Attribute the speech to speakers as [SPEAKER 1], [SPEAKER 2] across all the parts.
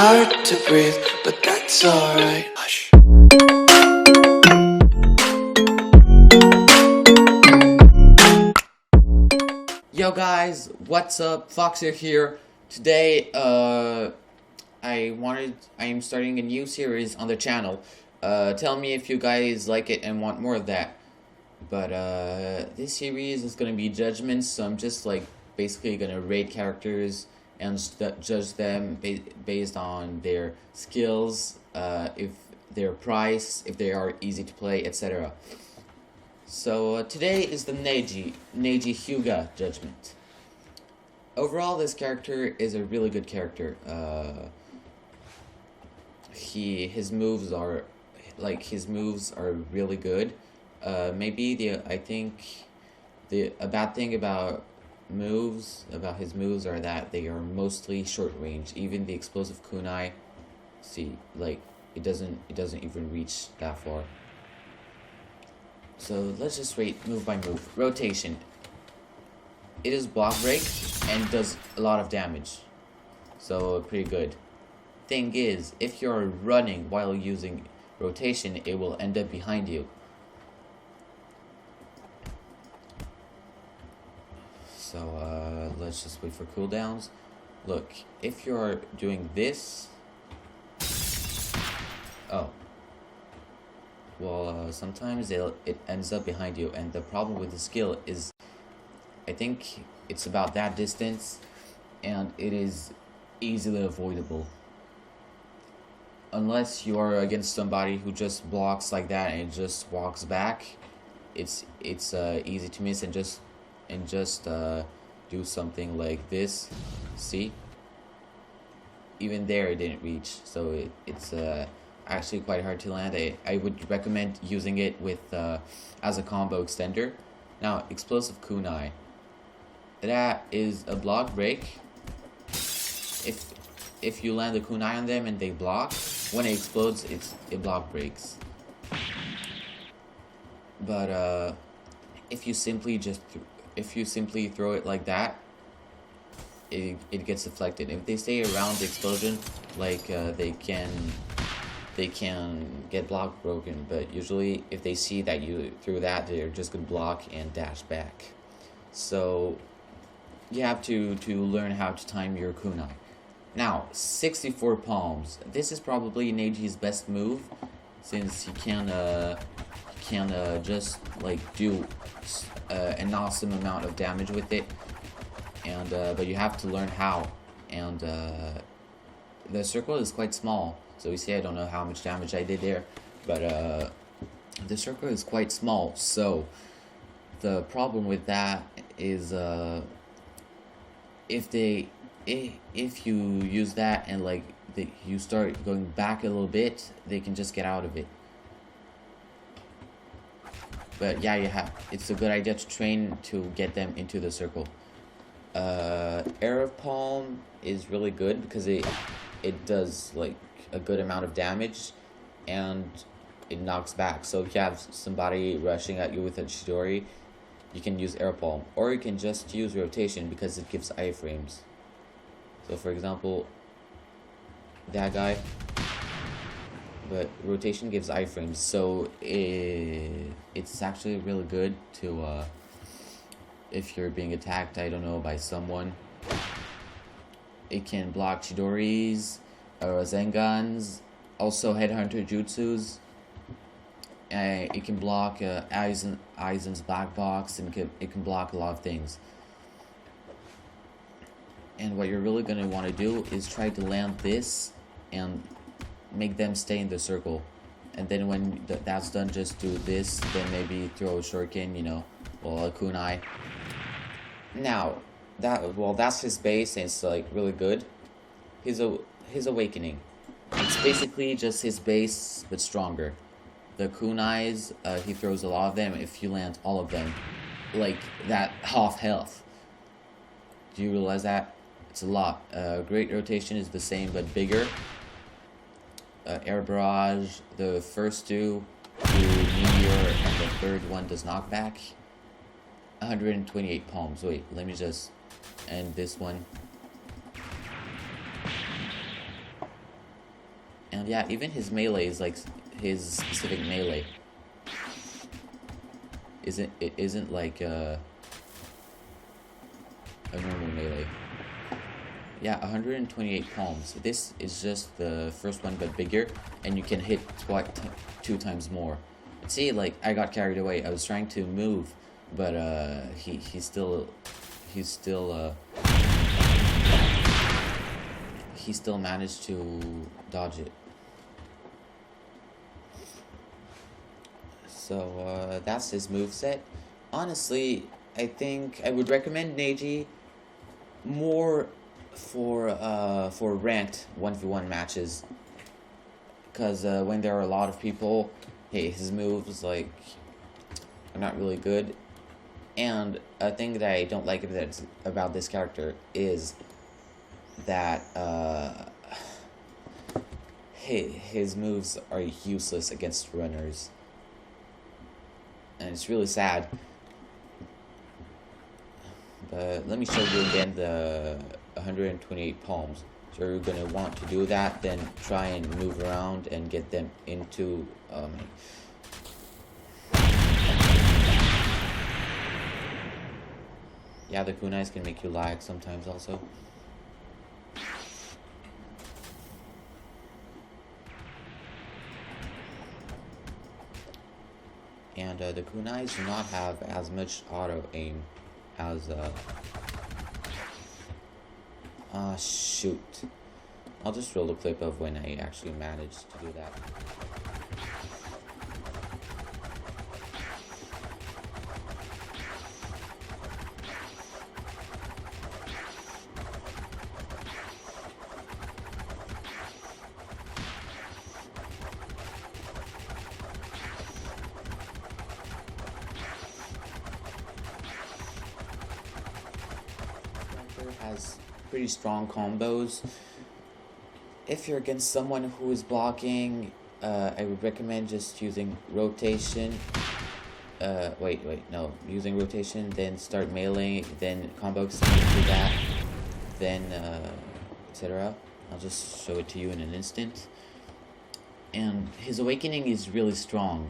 [SPEAKER 1] hard to breathe, but that's alright. Hush.
[SPEAKER 2] Yo guys, what's up? Foxer here. Today, I am starting a new series on the channel. Tell me if you guys like it and want more of that. But this series is gonna be Judgment, so I'm just like basically gonna rate characters and judge them based on their skills, if their price, if they are easy to play, etc. So today is the Neji Hyuga Judgement. Overall, this character is a really good character. His moves are really good. I think a bad thing about his moves are that they are mostly short range. Even the explosive kunai, it doesn't even reach that far. So let's just rate move by move. Rotation. It is block break and does a lot of damage, so pretty good. Thing is, if you're running while using rotation, it will end up behind you. So let's just wait for cooldowns. Look, if you're doing this, sometimes it ends up behind you, and the problem with the skill is, I think it's about that distance, and it is easily avoidable. Unless you are against somebody who just blocks like that and just walks back, it's easy to miss and just do something like this. See? Even there it didn't reach, so it's actually quite hard to land. I would recommend using it with as a combo extender. Now, explosive kunai. That is a block break. If you land a kunai on them and they block, when it explodes, it block breaks. But if you simply throw it like that, it gets deflected. If they stay around the explosion, they can get block broken, but usually if they see that you threw that, they're just gonna block and dash back. So you have to learn how to time your kunai. Now, 64 palms. This is probably Neji's best move, since he can just do an awesome amount of damage with it, and but you have to learn how. And the circle is quite small, so you see I don't know how much damage I did there, but the circle is quite small. So the problem with that is if you use that and you start going back a little bit, they can just get out of it. But yeah, it's a good idea to train to get them into the circle. Air of Palm is really good because it does a good amount of damage and it knocks back. So if you have somebody rushing at you with a Chidori, you can use Air Palm, or you can just use rotation because it gives iframes. So for example, that guy, but rotation gives iframes, so it's actually really good to if you're being attacked, I don't know, by someone. It can block Chidoris, Zengans, also Headhunter Jutsus. It can block Aizen's black box, and it can block a lot of things. And what you're really going to want to do is try to land this and make them stay in the circle. And then when that's done, just do this, then maybe throw a shuriken, or a kunai. Now, that's his base, and it's really good. His awakening. It's basically just his base, but stronger. The kunais, he throws a lot of them. If you land all of them, that half health. Do you realize that? It's a lot. Great rotation is the same but bigger. Air barrage, the first two do meteor, and the third one does knockback. 128 palms. Wait, let me just end this one. And yeah, even his melee is like his specific melee. It isn't like a normal melee. Yeah, 128 palms. This is just the first one, but bigger, and you can hit 2 times more. See, like I got carried away. I was trying to move, but he still managed to dodge it. So that's his moveset. Honestly, I think I would recommend Neji more for ranked 1v1 matches, because when there are a lot of people, hey, his moves like are not really good. And a thing that I don't like about this character is that his moves are useless against runners, and it's really sad. But let me show you again the 128 palms. So you're gonna want to do that, then try and move around and get them into yeah, the kunais can make you lag sometimes also. And the kunais do not have as much auto aim as shoot. I'll just roll a clip of when I actually managed to do that. Has pretty strong combos. If you're against someone who is blocking, I would recommend just using rotation. Using rotation, then start meleeing, then combo extend to that, then etc. I'll just show it to you in an instant. And his awakening is really strong.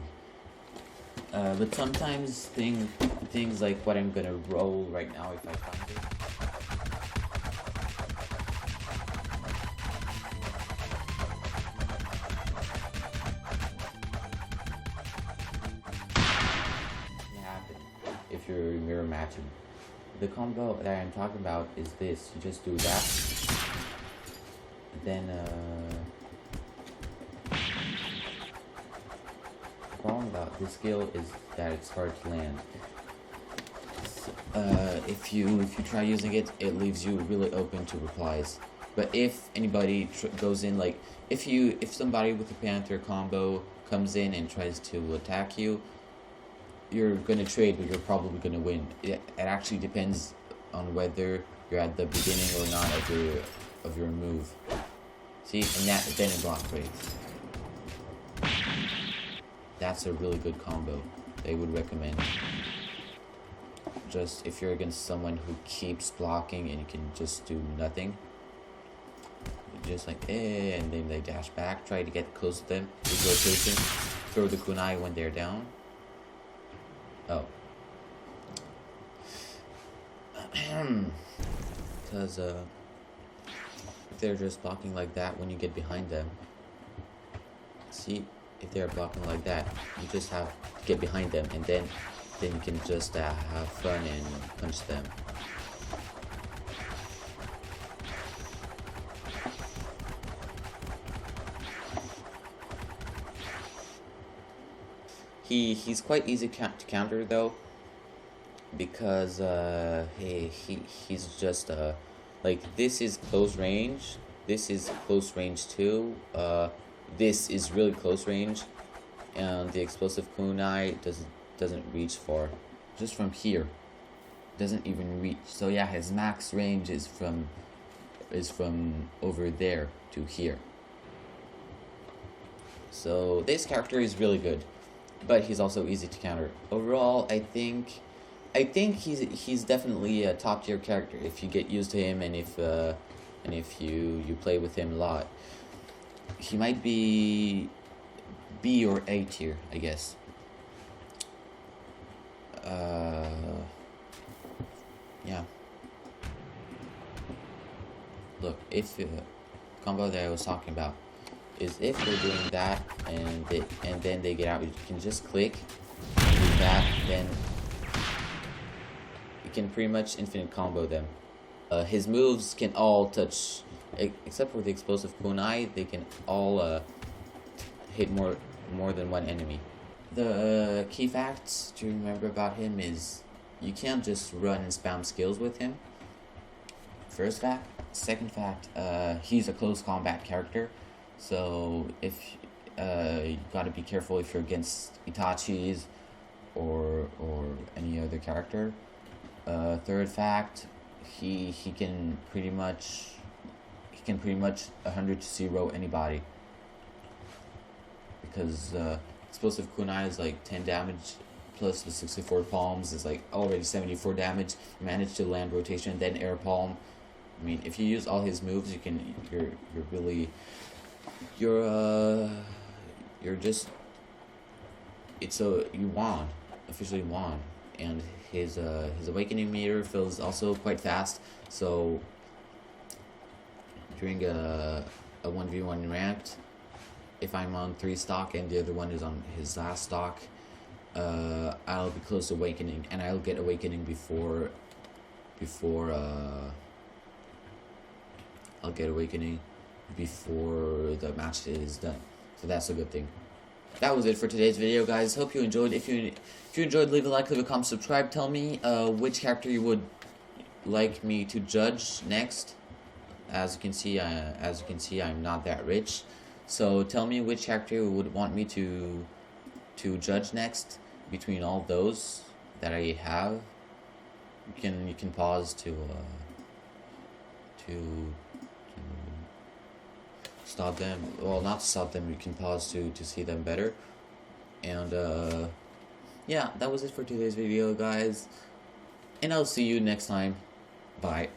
[SPEAKER 2] But sometimes things like what I'm gonna roll right now, if I find it. If you're mirror matching, the combo that I'm talking about is this. You just do that, then the problem about this skill is that it's hard to land. If you try using it, it leaves you really open to replies. But if anybody goes in, like if somebody with a Panther combo comes in and tries to attack you, you're gonna trade, but you're probably gonna win. It actually depends on whether you're at the beginning or not of your move. See, and then it block trades. That's a really good combo. They would recommend. Just if you're against someone who keeps blocking and you can just do nothing, just like and then they dash back, try to get close to them with rotation, throw the kunai when they're down. Oh. Because if they're just blocking like that when you get behind them, see, if they're blocking like that, you just have to get behind them, and then you can just have fun and punch them. He's quite easy to counter though, because he's just like, this is close range, this is close range too, this is really close range, and the explosive kunai doesn't reach far, just from here, doesn't even reach. So yeah, his max range is from over there to here. So this character is really good, but he's also easy to counter. Overall, I think he's definitely a top tier character if you get used to him, and if you play with him a lot. he might be B or A tier, I guess. Yeah. Look, if combo that I was talking about is if they're doing that and then they get out, you can just click, do that, then you can pretty much infinite combo them. His moves can all touch, except for the explosive kunai. They can all hit more than one enemy. The key facts to remember about him is you can't just run and spam skills with him. First fact. Second fact, he's a close combat character, so if you gotta be careful if you're against Itachi's or any other character. Third fact, he can pretty much 100-0 anybody, because explosive kunai is like 10 damage plus the 64 palms is like already 74 damage. Manage to land rotation, then air palm. I mean, if you use all his moves, you're just, you won, officially won. And his awakening meter fills also quite fast, so during a 1v1 ranked, if I'm on 3 stock and the other one is on his last stock, I'll be close to awakening, and I'll get awakening before I'll get awakening before the match is done, so that's a good thing. That was it for today's video, guys. Hope you enjoyed. If you enjoyed, leave a like, leave a comment, subscribe. Tell me which character you would like me to judge next. As you can see, I'm not that rich, so tell me which character you would want me to judge next between all those that I have. You can pause to stop them. Well, not stop them. You can pause to see them better. And yeah, that was it for today's video, guys. And I'll see you next time. Bye.